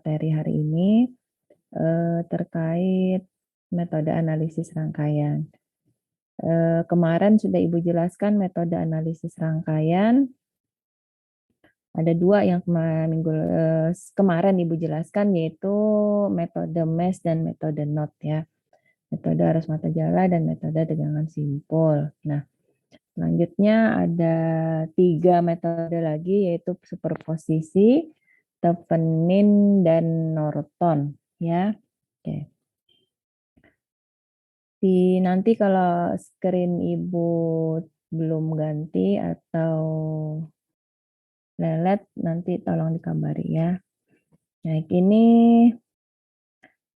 materi hari ini terkait metode analisis rangkaian. Kemarin sudah Ibu jelaskan metode analisis rangkaian. Ada dua yang kemarin Ibu jelaskan, yaitu metode MES dan metode NOT ya. Metode arus mata jala dan metode tegangan simpul. Nah, selanjutnya ada 3 metode lagi, yaitu superposisi, Thevenin, dan Norton ya. Oke. Nanti kalau screen Ibu belum ganti atau lelet, nanti tolong dikabari ya. Nah, ini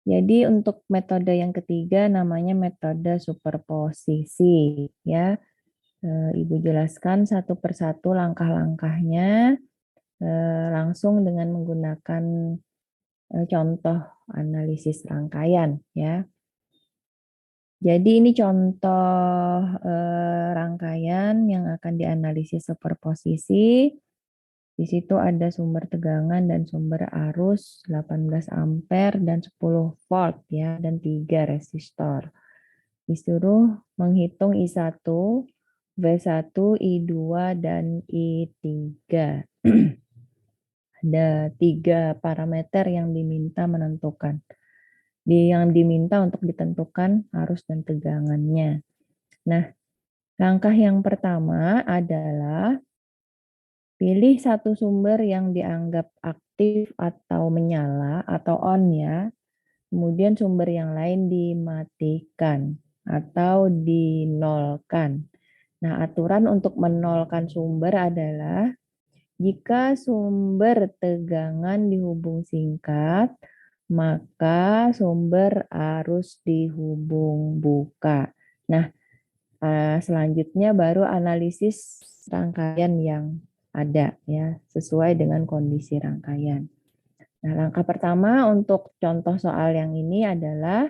jadi untuk metode yang ketiga namanya metode superposisi ya. Ibu jelaskan satu persatu langkah-langkahnya langsung dengan menggunakan contoh analisis rangkaian ya. Jadi ini contoh rangkaian yang akan dianalisis superposisi. Di situ ada sumber tegangan dan sumber arus 18 ampere dan 10 volt ya, dan 3 resistor. Disuruh menghitung I1, V1, I2, dan I3. Ada 3 parameter yang diminta menentukan. Yang diminta untuk ditentukan arus dan tegangannya. Nah, langkah yang pertama adalah pilih satu sumber yang dianggap aktif atau menyala atau on ya. Kemudian sumber yang lain dimatikan atau dinolkan. Nah, aturan untuk menolkan sumber adalah jika sumber tegangan dihubung singkat, maka sumber arus dihubung buka. Nah, selanjutnya baru analisis rangkaian yang ada ya, sesuai dengan kondisi rangkaian. Nah, langkah pertama untuk contoh soal yang ini adalah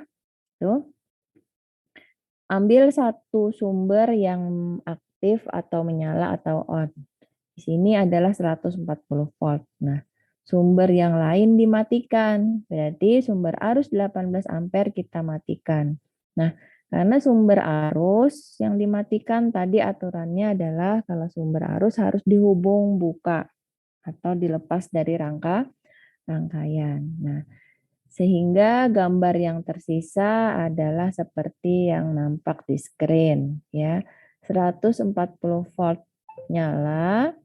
ambil satu sumber yang aktif atau menyala atau on. Di sini adalah 140 volt. Nah, sumber yang lain dimatikan. Berarti sumber arus 18 ampere kita matikan. Nah, karena sumber arus yang dimatikan tadi aturannya adalah kalau sumber arus harus dihubung buka atau dilepas dari rangkaian. Nah, sehingga gambar yang tersisa adalah seperti yang nampak di screen ya. 140 volt nyala,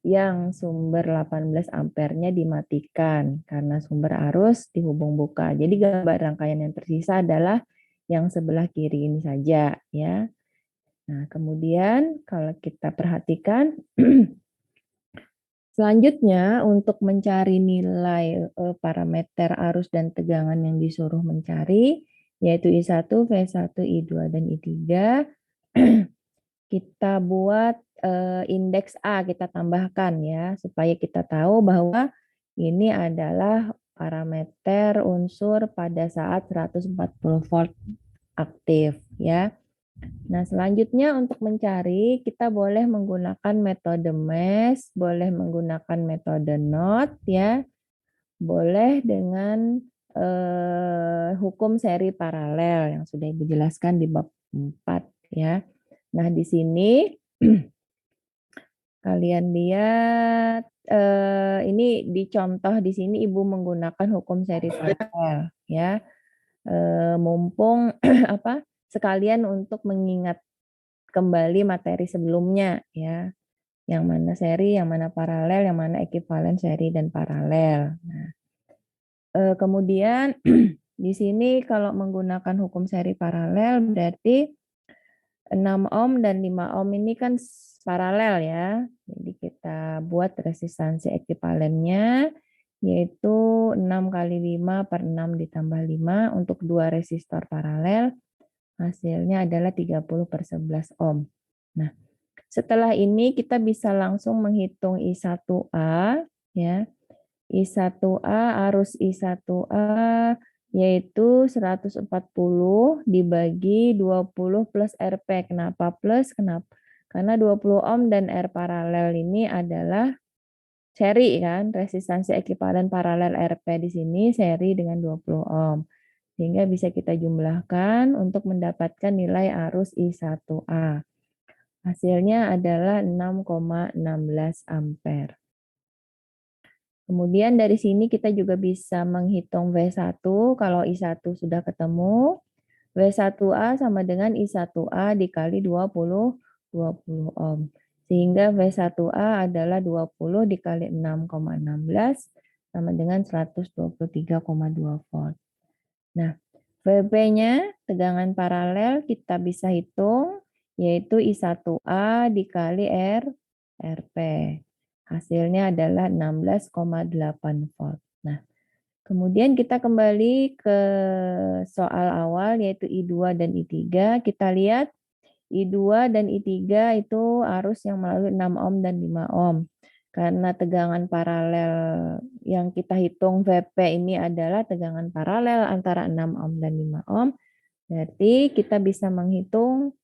yang sumber 18 ampernya dimatikan karena sumber arus dihubung buka. Jadi gambar rangkaian yang tersisa adalah yang sebelah kiri ini saja ya. Nah, kemudian kalau kita perhatikan selanjutnya untuk mencari nilai parameter arus dan tegangan yang disuruh mencari yaitu I1, V1, I2, dan I3. Kita buat indeks A, kita tambahkan ya, supaya kita tahu bahwa ini adalah parameter unsur pada saat 140 volt aktif ya. Nah, selanjutnya untuk mencari kita boleh menggunakan metode MES, boleh menggunakan metode NOT ya, boleh dengan hukum seri paralel yang sudah Ibu jelaskan di bab 4 ya. Nah, di sini kalian lihat ini dicontoh di sini Ibu menggunakan hukum seri paralel ya. Mumpung sekalian untuk mengingat kembali materi sebelumnya ya. Yang mana seri, yang mana paralel, yang mana ekuivalen seri dan paralel. Nah, kemudian di sini kalau menggunakan hukum seri paralel berarti 6 ohm dan 5 ohm ini kan paralel ya. Jadi kita buat resistansi ekuivalennya yaitu 6 kali 5 per 6 ditambah 5 untuk 2 resistor paralel. Hasilnya adalah 30 per 11 ohm. Nah, setelah ini kita bisa langsung menghitung I1A ya. I1A, arus I1A yaitu 140 dibagi 20 plus RP. Kenapa plus? Kenapa? Karena 20 ohm dan R paralel ini adalah seri kan, resistansi ekuivalen paralel RP di sini seri dengan 20 ohm. Sehingga bisa kita jumlahkan untuk mendapatkan nilai arus I1A. Hasilnya adalah 6,16 ampere. Kemudian dari sini kita juga bisa menghitung V1 kalau I1 sudah ketemu. V1A sama dengan I1A dikali 20 ohm. Sehingga V1A adalah 20 dikali 6,16 sama dengan 123,2 volt. Nah, VP-nya tegangan paralel kita bisa hitung yaitu I1A dikali RP. Hasilnya adalah 16,8 volt. Nah, kemudian kita kembali ke soal awal yaitu I2 dan I3. Kita lihat I2 dan I3 itu arus yang melalui 6 ohm dan 5 ohm. Karena tegangan paralel yang kita hitung VP ini adalah tegangan paralel antara 6 ohm dan 5 ohm. Berarti kita bisa menghitung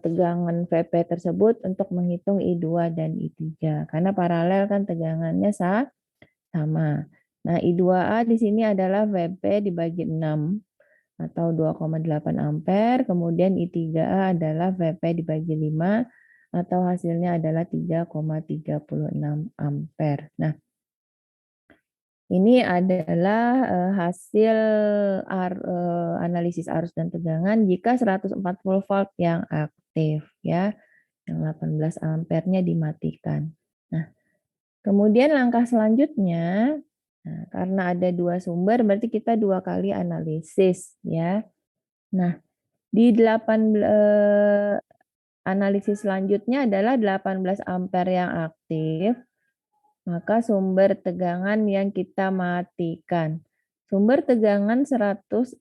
tegangan VP tersebut untuk menghitung I2 dan I3. Karena paralel kan tegangannya sama. Nah, I2A di sini adalah VP dibagi 6 atau 2,8 ampere. Kemudian I3A adalah VP dibagi 5 atau hasilnya adalah 3,36 ampere. Nah, ini adalah hasil analisis arus dan tegangan jika 140 volt yang aktif ya. Yang 18 ampernya dimatikan. Nah, kemudian langkah selanjutnya, nah, karena ada dua sumber berarti kita 2 kali analisis ya. Nah, di analisis selanjutnya adalah 18 ampere yang aktif, maka sumber tegangan yang kita matikan. Sumber tegangan 140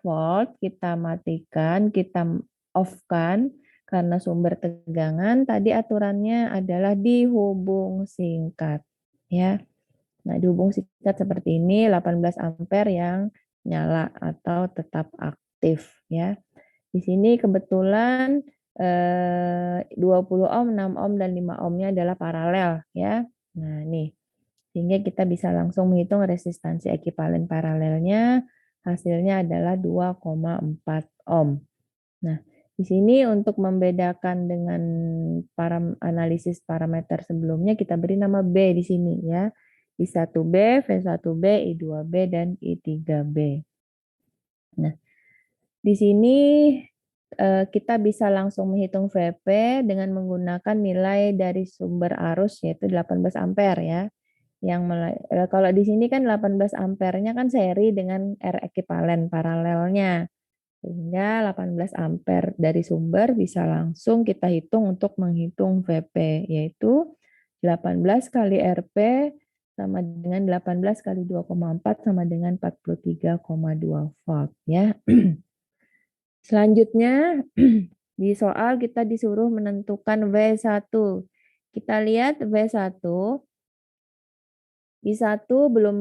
volt kita matikan, kita off-kan karena sumber tegangan tadi aturannya adalah dihubung singkat ya. Nah, dihubung singkat seperti ini 18 ampere yang nyala atau tetap aktif ya. Di sini kebetulan 20 ohm, 6 ohm dan 5 ohmnya adalah paralel ya. Nah, nih. Sehingga kita bisa langsung menghitung resistansi ekuivalen paralelnya. Hasilnya adalah 2,4 ohm. Nah, di sini untuk membedakan dengan analisis parameter sebelumnya kita beri nama B di sini ya. I1B, V1B, I2B, dan I3B. Nah, di sini kita bisa langsung menghitung VP dengan menggunakan nilai dari sumber arus yaitu 18 ampere ya. Kalau di sini kan 18 ampernya kan seri dengan R ekuivalen paralelnya. Sehingga 18 ampere dari sumber bisa langsung kita hitung untuk menghitung VP yaitu 18 kali RP sama dengan 18 kali 2,4 sama dengan 43,2 volt ya. Selanjutnya di soal kita disuruh menentukan V1. Kita lihat V1 I1 belum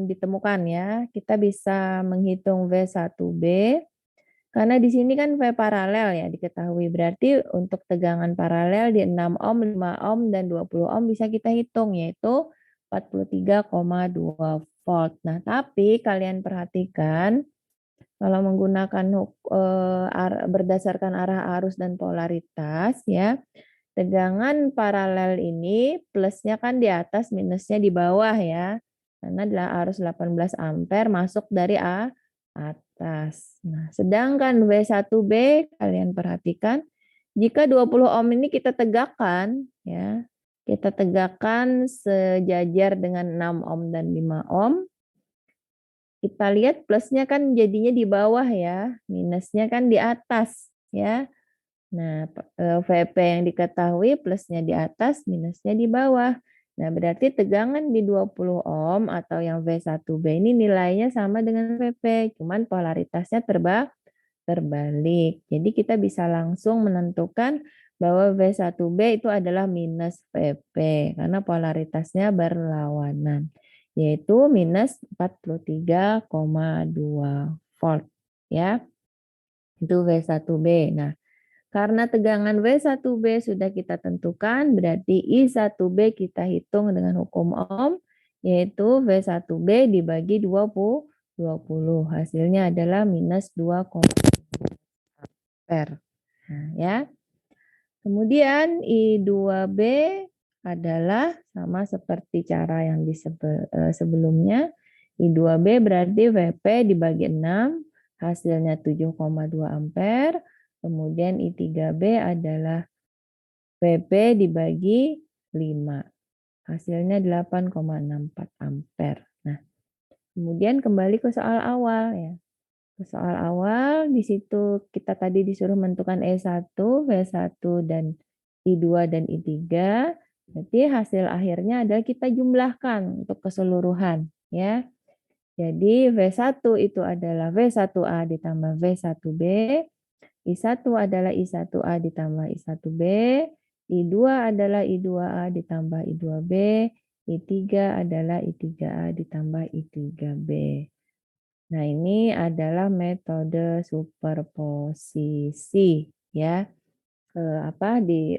ditemukan ya. Kita bisa menghitung V1B karena di sini kan V paralel ya diketahui. Berarti untuk tegangan paralel di 6 ohm, 5 ohm dan 20 ohm bisa kita hitung yaitu 43,2 volt. Nah, tapi kalian perhatikan kalau menggunakan berdasarkan arah arus dan polaritas ya, tegangan paralel ini plusnya kan di atas, minusnya di bawah ya. Karena adalah arus 18 ampere masuk dari atas. Nah, sedangkan V1B kalian perhatikan jika 20 ohm ini kita tegakkan ya. Kita tegakkan sejajar dengan 6 ohm dan 5 ohm. Kita lihat plusnya kan jadinya di bawah ya, minusnya kan di atas ya. Nah, VP yang diketahui plusnya di atas, minusnya di bawah. Nah, berarti tegangan di 20 ohm atau yang V1B ini nilainya sama dengan VP, cuman polaritasnya terbalik. Jadi kita bisa langsung menentukan bahwa V1B itu adalah minus VP karena polaritasnya berlawanan, yaitu minus 43,2 volt ya. Itu V1B. Nah, Karena tegangan W1B sudah kita tentukan, berarti I1B kita hitung dengan hukum Ohm, yaitu V1B dibagi 20. Hasilnya adalah minus 2,5 ampere. Nah, ya. Kemudian I2B adalah sama seperti cara yang sebelumnya. I2B berarti Vp dibagi 6, hasilnya 7,2 ampere. Kemudian I3B adalah Vp dibagi 5, hasilnya 8,64 ampere. Nah, kemudian kembali ke soal awal ya. Soal awal, di situ kita tadi disuruh menentukan E1, V1, dan I2 dan I3. Berarti hasil akhirnya adalah kita jumlahkan untuk keseluruhan. Ya. Jadi V1 itu adalah V1A ditambah V1B. I1 adalah I1A ditambah I1B. I2 adalah I2A ditambah I2B. I3 adalah I3A ditambah I3B. Nah, ini adalah metode superposisi ya.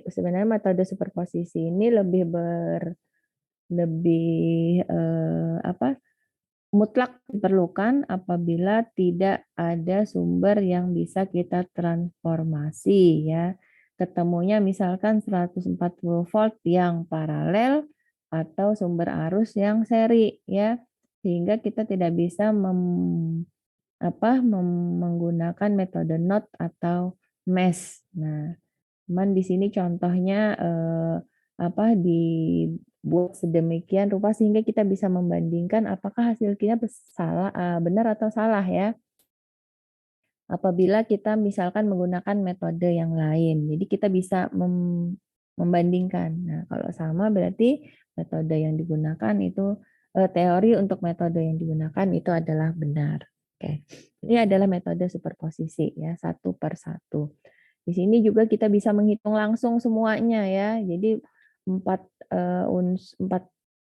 Sebenarnya metode superposisi ini lebih mutlak diperlukan apabila tidak ada sumber yang bisa kita transformasi ya. Ketemunya misalkan 140 volt yang paralel atau sumber arus yang seri ya. Sehingga kita tidak bisa menggunakan metode NOT atau MES. Nah, cuman di sini contohnya dibuat sedemikian rupa sehingga kita bisa membandingkan apakah hasil kita benar atau salah ya. Apabila kita misalkan menggunakan metode yang lain. Jadi kita bisa membandingkan. Nah, kalau sama berarti metode yang digunakan itu teori untuk metode yang digunakan itu adalah benar. Oke. Ini adalah metode superposisi ya, satu per satu. Di sini juga kita bisa menghitung langsung semuanya ya. Jadi 4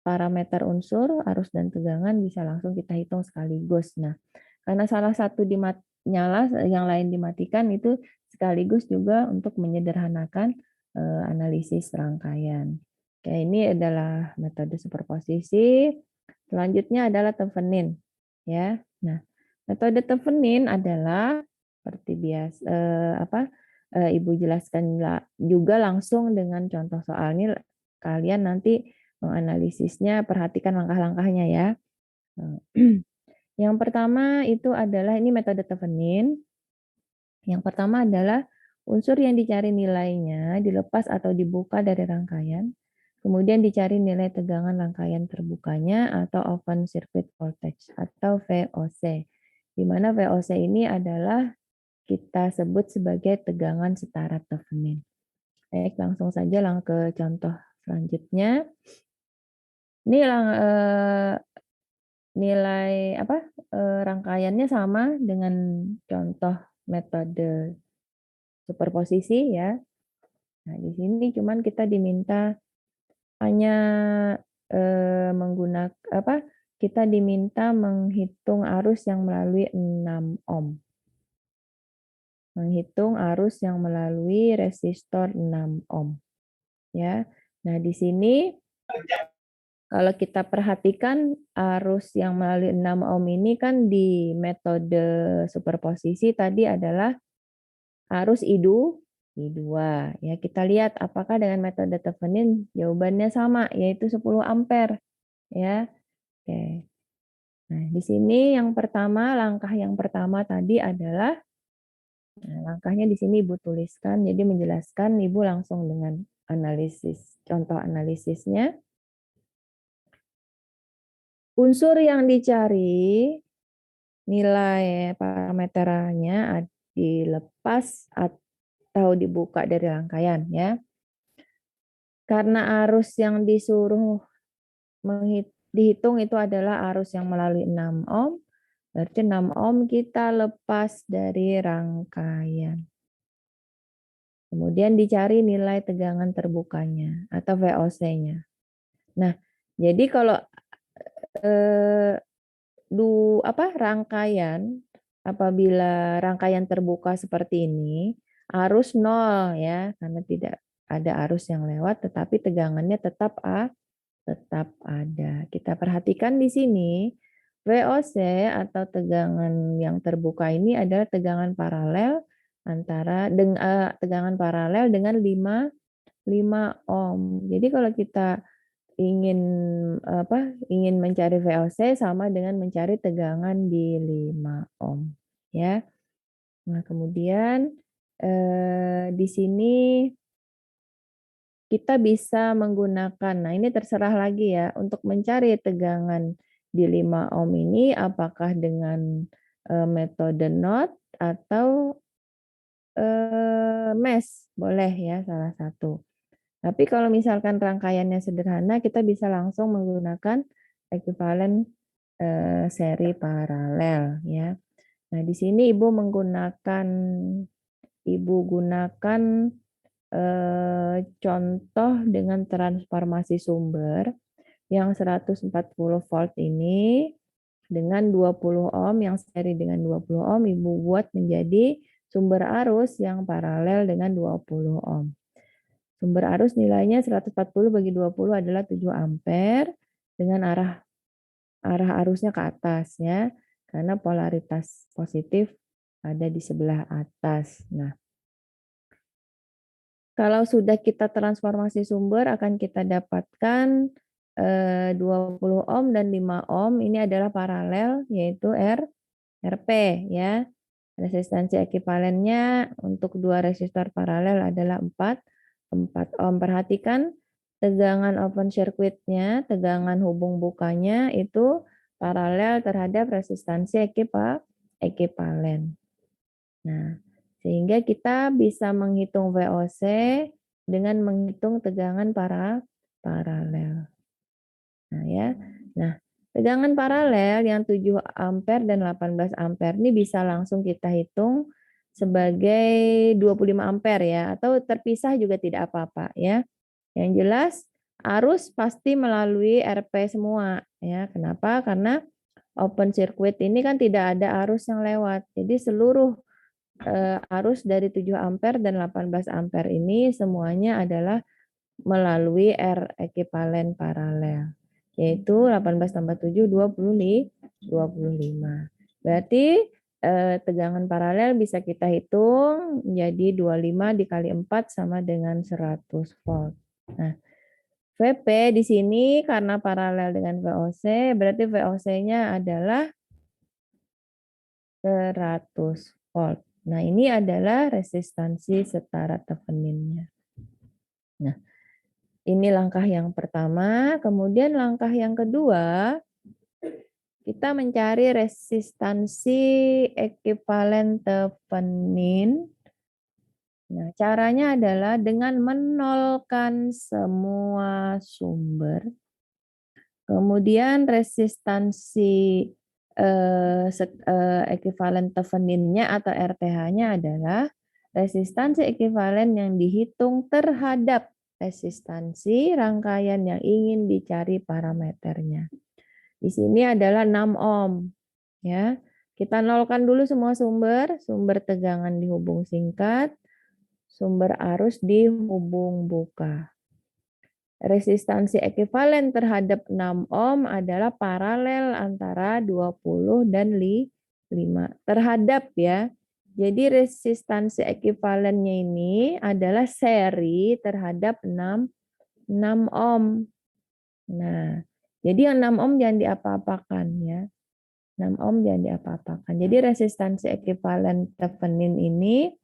parameter unsur, arus dan tegangan bisa langsung kita hitung sekaligus. Nah, karena salah satu nyala, yang lain dimatikan itu sekaligus juga untuk menyederhanakan analisis rangkaian. Oke, ini adalah metode superposisi. Selanjutnya adalah Thevenin. Ya, nah metode Thevenin adalah seperti biasa Ibu jelaskan juga langsung dengan contoh soal ini. Kalian nanti menganalisisnya, perhatikan langkah-langkahnya ya. Yang pertama itu adalah ini metode Thevenin. Yang pertama adalah unsur yang dicari nilainya dilepas atau dibuka dari rangkaian. Kemudian dicari nilai tegangan rangkaian terbukanya atau open circuit voltage atau VOC. Di mana VOC ini adalah kita sebut sebagai tegangan setara Thevenin. Baik, langsung saja ke contoh selanjutnya. Ini nilai rangkaiannya sama dengan contoh metode superposisi ya. Nah, di sini cuman kita diminta hanya kita diminta menghitung arus yang melalui 6 ohm. Menghitung arus yang melalui resistor 6 ohm. Ya. Nah, di sini kalau kita perhatikan arus yang melalui 6 ohm ini kan di metode superposisi tadi adalah arus I2. Ya, kita lihat apakah dengan metode Thevenin jawabannya sama yaitu 10 ampere. Ya. Oke. Nah, di sini langkah yang pertama tadi adalah langkahnya di sini Ibu tuliskan, jadi menjelaskan Ibu langsung dengan contoh analisisnya. Unsur yang dicari nilai parameternya dilepas atau dibuka dari rangkaian ya. Karena arus yang disuruh dihitung itu adalah arus yang melalui 6 ohm, berarti 6 ohm kita lepas dari rangkaian. Kemudian dicari nilai tegangan terbukanya atau VOC-nya. Nah, jadi kalau rangkaian, apabila rangkaian terbuka seperti ini, arus 0 ya, karena tidak ada arus yang lewat, tetapi tegangannya tetap ada. Kita perhatikan di sini, VOC atau tegangan yang terbuka ini adalah tegangan paralel tegangan paralel dengan 5 ohm. Jadi kalau kita ingin ingin mencari VOC sama dengan mencari tegangan di 5 ohm ya. Nah, kemudian di sini kita bisa menggunakan, nah ini terserah lagi ya, untuk mencari tegangan di 5 ohm ini apakah dengan metode knot atau mesh, boleh ya salah satu. Tapi kalau misalkan rangkaiannya sederhana, kita bisa langsung menggunakan ekuivalen seri paralel ya. Nah, di sini Ibu gunakan contoh dengan transformasi sumber yang 140 volt ini dengan 20 ohm yang seri dengan 20 ohm Ibu buat menjadi sumber arus yang paralel dengan 20 ohm. Sumber arus nilainya 140 bagi 20 adalah 7 ampere dengan arah arusnya ke atas ya, karena polaritas positif ada di sebelah atas. Nah, kalau sudah kita transformasi sumber akan kita dapatkan 20 ohm dan 5 ohm ini adalah paralel yaitu RP ya. Resistansi ekuivalennya untuk dua resistor paralel adalah 4 ohm. Perhatikan tegangan open circuit-nya, tegangan hubung bukanya itu paralel terhadap resistansi ekuivalen. Nah, sehingga kita bisa menghitung VOC dengan menghitung tegangan paralel. Nah, ya. Nah, tegangan paralel yang 7 ampere dan 18 ampere ini bisa langsung kita hitung sebagai 25 ampere ya, atau terpisah juga tidak apa-apa ya. Yang jelas arus pasti melalui RP semua ya. Kenapa? Karena open circuit ini kan tidak ada arus yang lewat. Jadi seluruh arus dari 7 ampere dan 18 ampere ini semuanya adalah melalui R ekuivalen paralel, yaitu 18 tambah 7, 25. Berarti tegangan paralel bisa kita hitung menjadi 25 dikali 4 sama dengan 100 volt. Nah, VP di sini karena paralel dengan VOC, berarti VOC-nya adalah 100 volt. Nah, ini adalah resistansi setara Theveninnya. Nah, ini langkah yang pertama. Kemudian langkah yang kedua, kita mencari resistansi ekuivalen Thevenin. Nah, caranya adalah dengan menolkan semua sumber. Kemudian resistansi ekuivalen Theveninnya atau RTH-nya adalah resistansi ekuivalen yang dihitung terhadap resistansi rangkaian yang ingin dicari parameternya. Di sini adalah 6 ohm. Ya. Kita nolkan dulu semua sumber tegangan di hubung singkat, sumber arus di hubung buka. Resistansi ekuivalen terhadap 6 ohm adalah paralel antara 20 dan 5 terhadap ya. Jadi resistansi ekuivalennya ini adalah seri terhadap 6 ohm. Nah, jadi yang 6 ohm jangan diapa-apakan ya. 6 ohm jangan diapa-apakan. Jadi resistansi ekuivalen Thevenin ini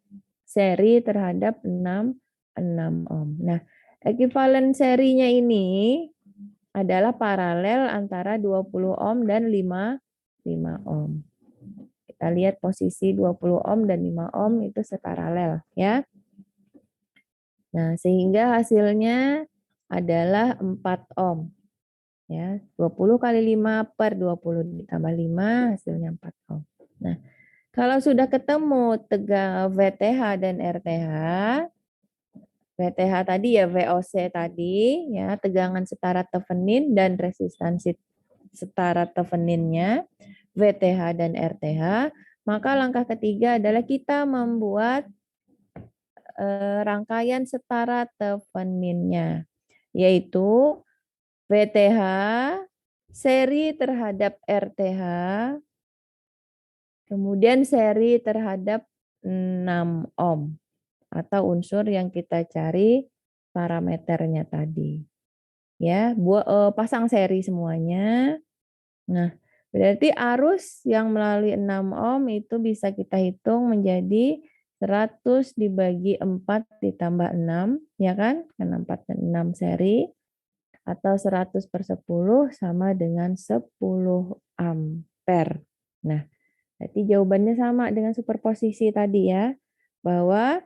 seri terhadap 6 ohm. Nah, ekuivalen serinya ini adalah paralel antara 20 ohm dan 5 ohm. Kita lihat posisi 20 ohm dan 5 ohm itu separalel ya. Nah, sehingga hasilnya adalah 4 ohm. Ya, 20 kali 5 per 20 ditambah 5 hasilnya 4 ohm. Nah, kalau sudah ketemu tegangan VTH dan RTH, VTH tadi ya VOC tadi ya, tegangan setara Thevenin dan resistansi setara Theveninnya, VTH dan RTH, maka langkah ketiga adalah kita membuat rangkaian setara Theveninnya, yaitu VTH seri terhadap RTH, kemudian seri terhadap 6 ohm atau unsur yang kita cari parameternya tadi. Ya, pasang seri semuanya. Nah, berarti arus yang melalui 6 ohm itu bisa kita hitung menjadi 100 dibagi 4 ditambah 6, ya kan? Karena 4 dan 6 seri, atau 100/10 sama dengan 10 ampere. Nah, berarti jawabannya sama dengan superposisi tadi ya, bahwa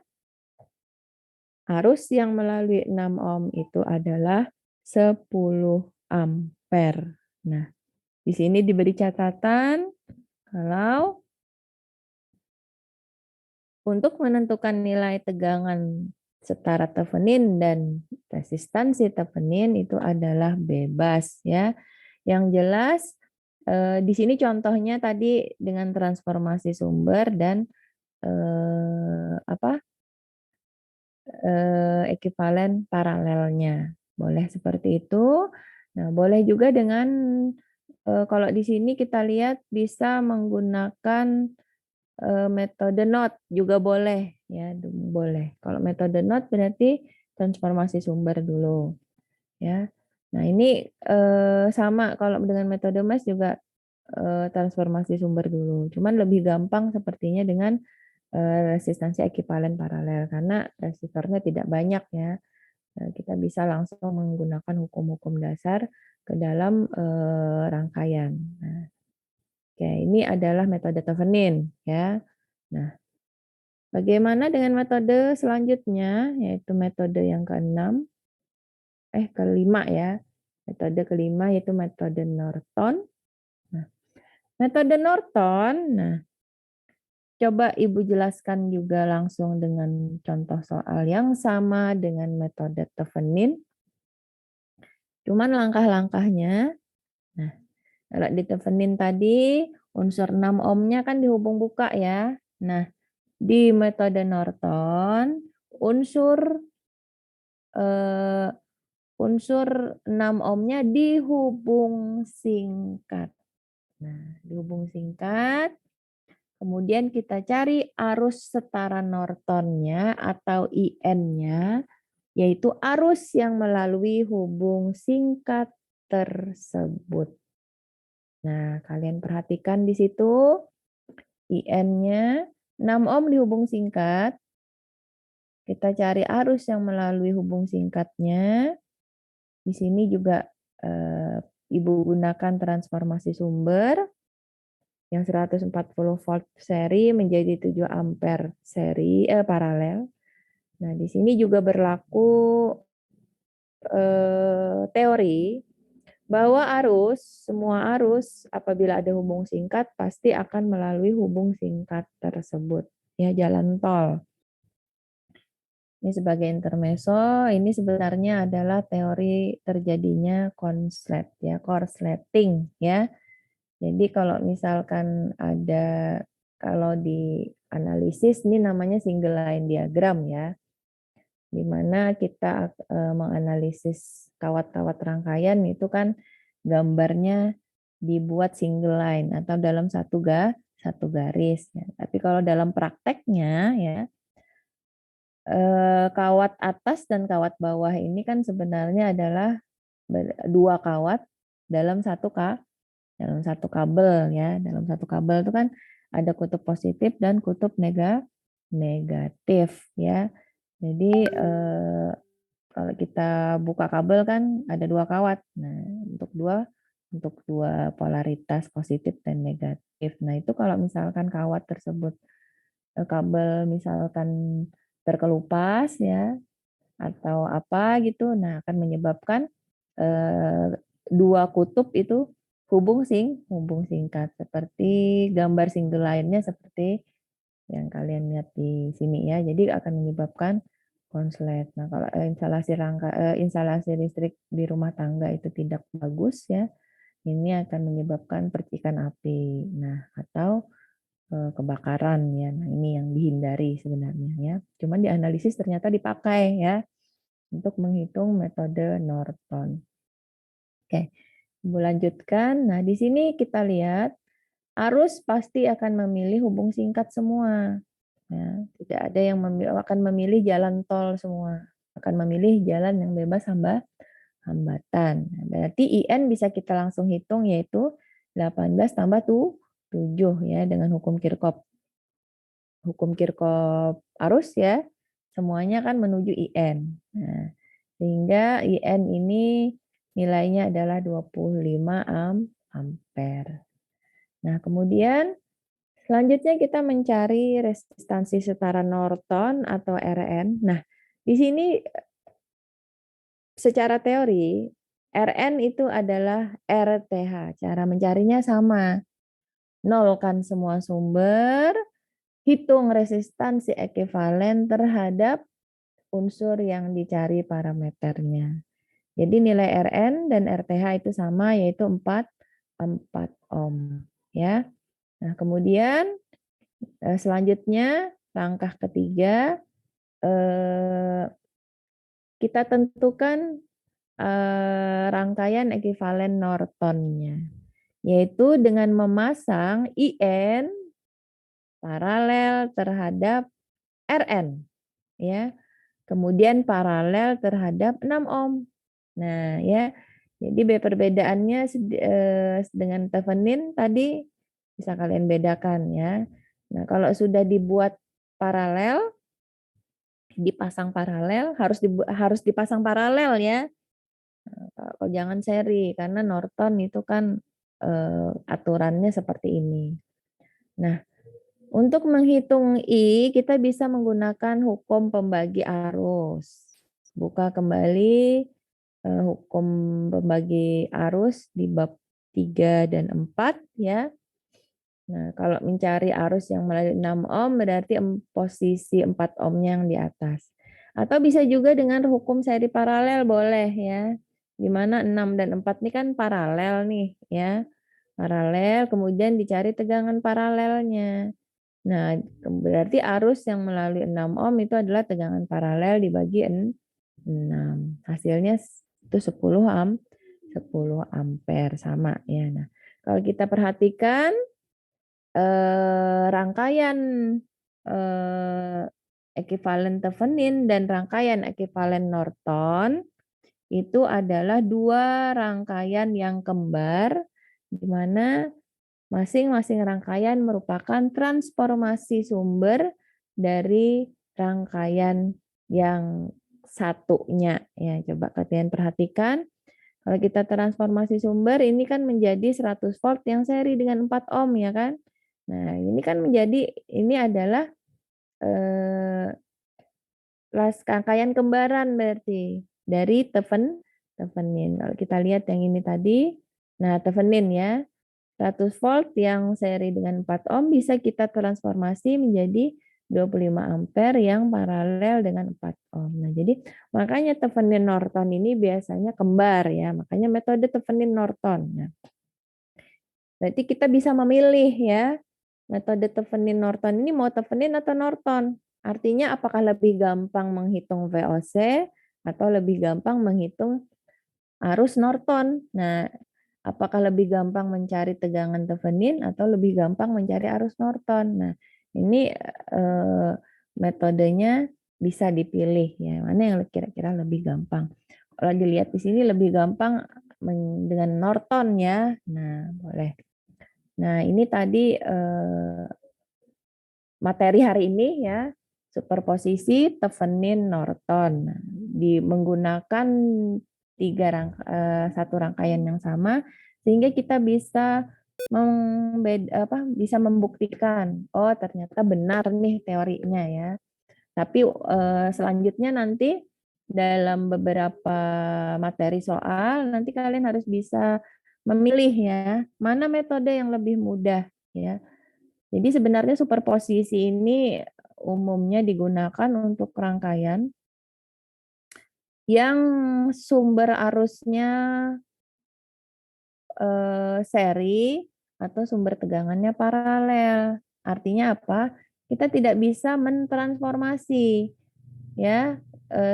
arus yang melalui 6 ohm itu adalah 10 ampere. Nah, di sini diberi catatan kalau untuk menentukan nilai tegangan setara Thevenin dan resistansi Thevenin itu adalah bebas ya. Yang jelas di sini contohnya tadi dengan transformasi sumber dan ekivalen paralelnya. Boleh seperti itu. Nah, boleh juga dengan kalau di sini kita lihat bisa menggunakan metode NOT juga boleh ya, boleh. Kalau metode NOT berarti transformasi sumber dulu ya. Nah, ini sama kalau dengan metode MES juga transformasi sumber dulu. Cuman lebih gampang sepertinya dengan resistansi ekivalen paralel karena resistornya tidak banyak ya. Kita bisa langsung menggunakan hukum-hukum dasar ke dalam rangkaian. Nah, oke, ini adalah metode Thevenin ya. Nah, bagaimana dengan metode selanjutnya, yaitu metode yang kelima ya. Metode kelima yaitu metode Norton. Nah, metode Norton, nah coba Ibu jelaskan juga langsung dengan contoh soal yang sama dengan metode Thevenin. Cuman langkah-langkahnya, nah kalau di Thevenin tadi unsur 6 ohmnya kan dihubung buka ya. Nah, di metode Norton eh, unsur 6 ohmnya dihubung singkat. Nah, dihubung singkat. Kemudian kita cari arus setara Nortonnya atau IN-nya, yaitu arus yang melalui hubung singkat tersebut. Nah, kalian perhatikan di situ IN-nya 6 ohm dihubung singkat. Kita cari arus yang melalui hubung singkatnya. Di sini juga Ibu gunakan transformasi sumber yang 140 volt seri menjadi 7 ampere paralel. Nah, di sini juga berlaku teori bahwa semua arus apabila ada hubung singkat pasti akan melalui hubung singkat tersebut. Ya, jalan tol. Ini sebagai intermezzo, ini sebenarnya adalah teori terjadinya konslet ya, korsleting ya. Jadi kalau misalkan kalau di analisis ini namanya single line diagram ya, di mana kita menganalisis kawat-kawat rangkaian itu kan gambarnya dibuat single line atau dalam satu garis ya. Tapi kalau dalam prakteknya ya, kawat atas dan kawat bawah ini kan sebenarnya adalah dua kawat dalam dalam satu kabel ya. Dalam satu kabel itu kan ada kutub positif dan kutub negatif ya. Jadi kalau kita buka kabel kan ada dua kawat. Nah, untuk dua polaritas positif dan negatif. Nah, itu kalau misalkan kawat tersebut kabel misalkan terkelupas ya atau apa gitu, nah akan menyebabkan dua kutub itu hubung singkat seperti gambar single line-nya seperti yang kalian lihat di sini ya. Jadi akan menyebabkan konslet. Nah, kalau instalasi listrik di rumah tangga itu tidak bagus ya, ini akan menyebabkan percikan api. Nah, atau kebakaran ya. Nah, ini yang dihindari sebenarnya ya. Cuman di analisis ternyata dipakai ya untuk menghitung metode Norton. Oke, lanjutkan. Nah, di sini kita lihat arus pasti akan memilih hubung singkat semua. Ya, tidak ada yang akan memilih jalan tol semua. Akan memilih jalan yang bebas hambatan. Nah, berarti IN bisa kita langsung hitung yaitu 18 tambah 7 ya dengan hukum Kirchhoff. Hukum Kirchhoff arus ya. Semuanya kan menuju IN. Nah, sehingga IN ini nilainya adalah 25 ampere. Nah, kemudian selanjutnya kita mencari resistansi setara Norton atau RN. Nah, di sini secara teori RN itu adalah RTH. Cara mencarinya sama. Nolkan semua sumber, hitung resistansi ekuivalen terhadap unsur yang dicari parameternya. Jadi nilai RN dan RTH itu sama yaitu 4 ohm ya. Nah, kemudian selanjutnya langkah ketiga kita tentukan rangkaian ekuivalen Nortonnya, yaitu dengan memasang IN paralel terhadap RN ya. Kemudian paralel terhadap 6 ohm. Nah, ya. Jadi perbedaannya dengan Thevenin tadi bisa kalian bedakan ya. Nah, kalau sudah dibuat paralel, dipasang paralel harus dipasang paralel ya. Kalau jangan seri karena Norton itu kan aturannya seperti ini. Nah, untuk menghitung I kita bisa menggunakan hukum pembagi arus. Buka kembali hukum pembagi arus di bab 3 dan 4 ya. Nah, kalau mencari arus yang melalui 6 ohm berarti posisi 4 ohmnya yang di atas. Atau bisa juga dengan hukum seri paralel boleh ya. Di mana 6 dan 4 ini kan paralel nih ya. Paralel kemudian dicari tegangan paralelnya. Nah, berarti arus yang melalui 6 ohm itu adalah tegangan paralel dibagi 6. Hasilnya itu 10 ampere sama ya. Nah, kalau kita perhatikan rangkaian ekuivalen Thevenin dan rangkaian ekuivalen Norton itu adalah dua rangkaian yang kembar di mana masing-masing rangkaian merupakan transformasi sumber dari rangkaian yang satunya. Ya, coba kalian perhatikan. Kalau kita transformasi sumber ini kan menjadi 100 volt yang seri dengan 4 ohm ya kan. Nah, ini kan ini adalah rangkaian kembaran berarti dari Thevenin. Kalau kita lihat yang ini tadi, nah Thevenin ya, 100 volt yang seri dengan 4 ohm bisa kita transformasi menjadi 25 ampere yang paralel dengan 4 ohm. Nah, jadi makanya Thevenin Norton ini biasanya kembar ya, makanya metode Thevenin Norton. Nah, berarti kita bisa memilih ya, metode Thevenin Norton ini mau Thevenin atau Norton. Artinya apakah lebih gampang menghitung VOC atau lebih gampang menghitung arus Norton. Nah, apakah lebih gampang mencari tegangan Thevenin atau lebih gampang mencari arus Norton. Nah, ini metodenya bisa dipilih ya, mana yang kira-kira lebih gampang. Kalau dilihat di sini lebih gampang dengan Norton ya. Nah, boleh. Nah, ini tadi materi hari ini ya, superposisi Thevenin Norton. Nah, menggunakan satu rangkaian yang sama sehingga kita bisa bisa membuktikan oh ternyata benar nih teorinya ya. Tapi selanjutnya nanti dalam beberapa materi soal nanti kalian harus bisa memilih ya mana metode yang lebih mudah ya. Jadi sebenarnya superposisi ini umumnya digunakan untuk rangkaian yang sumber arusnya seri atau sumber tegangannya paralel. Artinya apa? Kita tidak bisa mentransformasi, ya.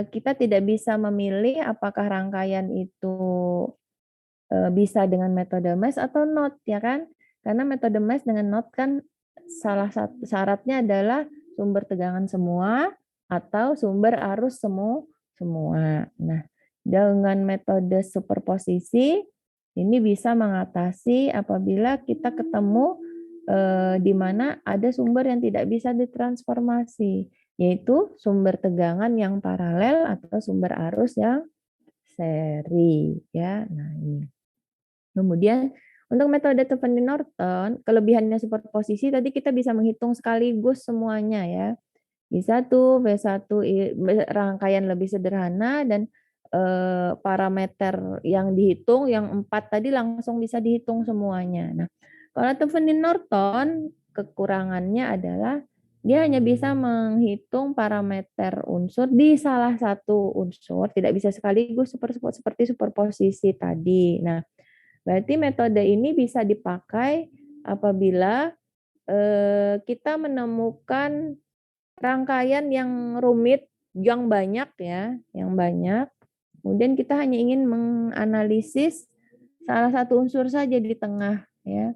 Kita tidak bisa memilih apakah rangkaian itu bisa dengan metode MES atau NOT, ya kan? Karena metode MES dengan NOT kan salah satu syaratnya adalah sumber tegangan semua atau sumber arus semua. Nah, dengan metode superposisi ini bisa mengatasi apabila kita ketemu di mana ada sumber yang tidak bisa ditransformasi, yaitu sumber tegangan yang paralel atau sumber arus yang seri, ya. Nah, ini. Kemudian untuk metode Thevenin-Norton, kelebihannya superposisi tadi kita bisa menghitung sekaligus semuanya, ya. V1, V1 rangkaian lebih sederhana dan parameter yang dihitung yang 4 tadi langsung bisa dihitung semuanya. Nah, kalau Thevenin-Norton kekurangannya adalah dia hanya bisa menghitung parameter unsur di salah satu unsur, tidak bisa sekaligus seperti superposisi tadi. Nah, berarti metode ini bisa dipakai apabila kita menemukan rangkaian yang rumit, yang banyak, ya, yang banyak. Kemudian kita hanya ingin menganalisis salah satu unsur saja di tengah, ya.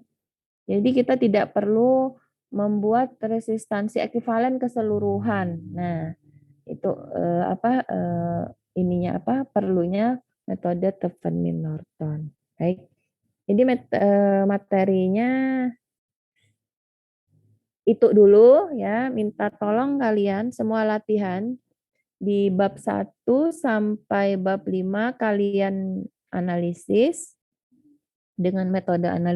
Jadi kita tidak perlu membuat resistansi ekuivalen keseluruhan. Nah, itu perlunya metode Thevenin-Norton. Baik. Jadi materinya itu dulu, ya. Minta tolong kalian semua latihan di bab 1 sampai bab 5 kalian analisis dengan metode analisis